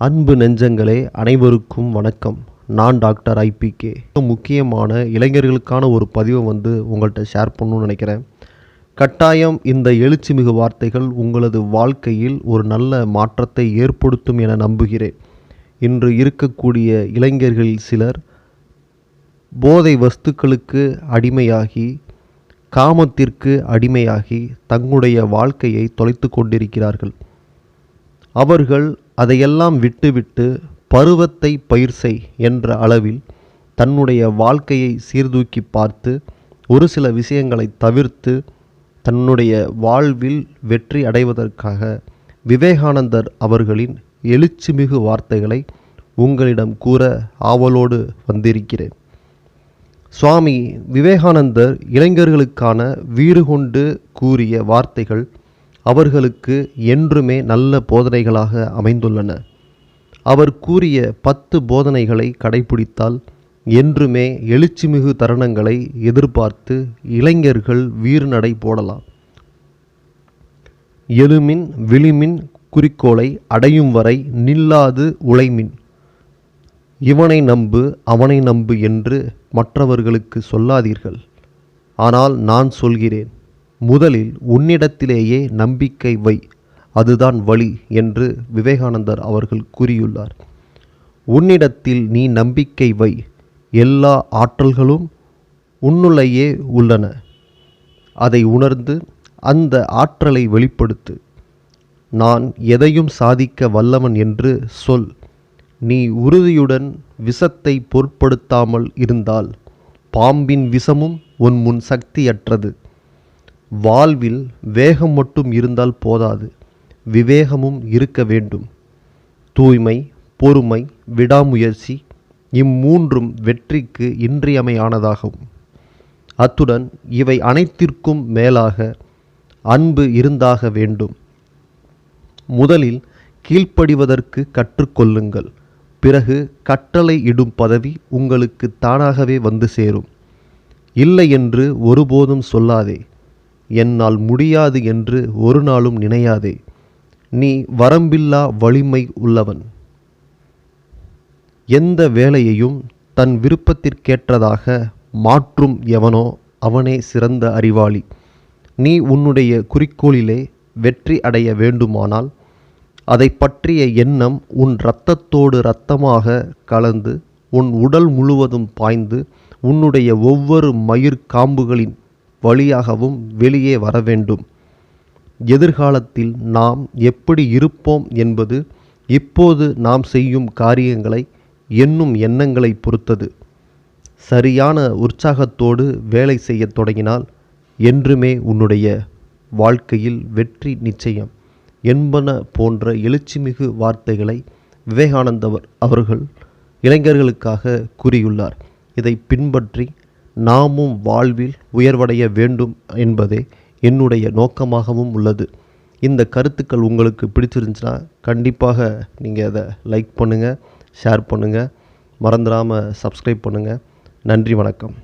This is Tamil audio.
அன்பு நெஞ்சங்களே அனைவருக்கும் வணக்கம். நான் டாக்டர் ஐபிகே. முக்கியமான இளைஞர்களுக்கான ஒரு பதிவை உங்கள்கிட்ட ஷேர் பண்ணணும்னு நினைக்கிறேன். கட்டாயம் இந்த எழுச்சிமிகு வார்த்தைகள் உங்களது வாழ்க்கையில் ஒரு நல்ல மாற்றத்தை ஏற்படுத்தும் என நம்புகிறேன். இன்று இருக்கக்கூடிய இளைஞர்களில் சிலர் போதை வஸ்துக்களுக்கு அடிமையாகி, காமத்திற்கு அடிமையாகி தங்களுடைய வாழ்க்கையை தொலைத்து கொண்டிருக்கிறார்கள். அவர்கள் அதையெல்லாம் விட்டுவிட்டு பருவத்தை பயிர் செய் என்ற அளவில் தன்னுடைய வாழ்க்கையை சீர்தூக்கி பார்த்து ஒரு சில விஷயங்களை தவிர்த்து தன்னுடைய வாழ்வில் வெற்றி அடைவதற்காக விவேகானந்தர் அவர்களின் எழுச்சிமிகு வார்த்தைகளை உங்களிடம் கூற ஆவலோடு வந்திருக்கிறேன். சுவாமி விவேகானந்தர் இளைஞர்களுக்கான வீறு கொண்டு கூறிய வார்த்தைகள் அவர்களுக்கு என்றுமே நல்ல போதனைகளாக அமைந்துள்ளன. அவர் கூறிய 10 போதனைகளை கடைபிடித்தால் என்றுமே எழுச்சிமிகு தருணங்களை எதிர்பார்த்து இளைஞர்கள் வீறுநடை போடலாம். எழுமின் விழிமின் குறிக்கோளை அடையும் வரை நில்லாது உழைமின். இவனை நம்பு அவனை நம்பு என்று மற்றவர்களுக்கு சொல்லாதீர்கள். ஆனால் நான் சொல்கிறேன், முதலில் உன்னிடத்திலேயே நம்பிக்கை வை, அதுதான் வழி என்று விவேகானந்தர் அவர்கள் கூறியுள்ளார். உன்னிடத்தில் நீ நம்பிக்கை வை, எல்லா ஆற்றல்களும் உன்னுள்ளேயே உள்ளன. அதை உணர்ந்து அந்த ஆற்றலை வெளிப்படுத்து. நான் எதையும் சாதிக்க வல்லவன் என்று சொல். நீ உறுதியுடன் விஷத்தை பொருட்படுத்தாமல் இருந்தால் பாம்பின் விஷமும் உன் முன் சக்தியற்றது. வாழ்வில் வேகம் மட்டும் இருந்தால் போதாது, விவேகமும் இருக்க வேண்டும். தூய்மை, பொறுமை, விடாமுயற்சி இம்மூன்றும் வெற்றிக்கு இன்றியமையானதாகும். அத்துடன் இவை அனைத்திற்கும் மேலாக அன்பு இருந்தாக வேண்டும். முதலில் கீழ்ப்படிவதற்கு கற்றுக்கொள்ளுங்கள். பிறகு கட்டளை இடும் பதவி உங்களுக்கு தானாகவே வந்து சேரும். இல்லை என்று ஒருபோதும் சொல்லாதே. என்னால் முடியாது என்று ஒரு நாளும் நினையாதே. நீ வரம்பில்லா வலிமை உள்ளவன். எந்த வேலையையும் தன் விருப்பத்திற்கேற்றதாக மாற்றும் எவனோ அவனே சிறந்த அறிவாளி. நீ உன்னுடைய குறிக்கோளிலே வெற்றி அடைய வேண்டுமானால் அதை பற்றிய எண்ணம் உன் இரத்தத்தோடு இரத்தமாக கலந்து உன் உடல் முழுவதும் பாய்ந்து உன்னுடைய ஒவ்வொரு மயிர் காம்புகளின் வழியாகவும் வெளியே வர வேண்டும். எதிர்காலத்தில் நாம் எப்படி இருப்போம் என்பது இப்போது நாம் செய்யும் காரியங்களை எண்ணும் எண்ணங்களை பொறுத்தது. சரியான உற்சாகத்தோடு வேலை செய்ய தொடங்கினால் என்றுமே உன்னுடைய வாழ்க்கையில் வெற்றி நிச்சயம் என்பன போன்ற எழுச்சிமிகு வார்த்தைகளை விவேகானந்தர் அவர்கள் இளைஞர்களுக்காக கூறியுள்ளார். இதை பின்பற்றி நாமும் வாழ்வில் உயர்வடைய வேண்டும் என்பதே என்னுடைய நோக்கமாகவும் உள்ளது. இந்த கருத்துக்கள் உங்களுக்கு பிடிச்சிருந்துச்சுன்னா கண்டிப்பாக நீங்கள் அதை லைக் பண்ணுங்கள், ஷேர் பண்ணுங்கள், மறந்துடாமல் சப்ஸ்கிரைப் பண்ணுங்கள். நன்றி, வணக்கம்.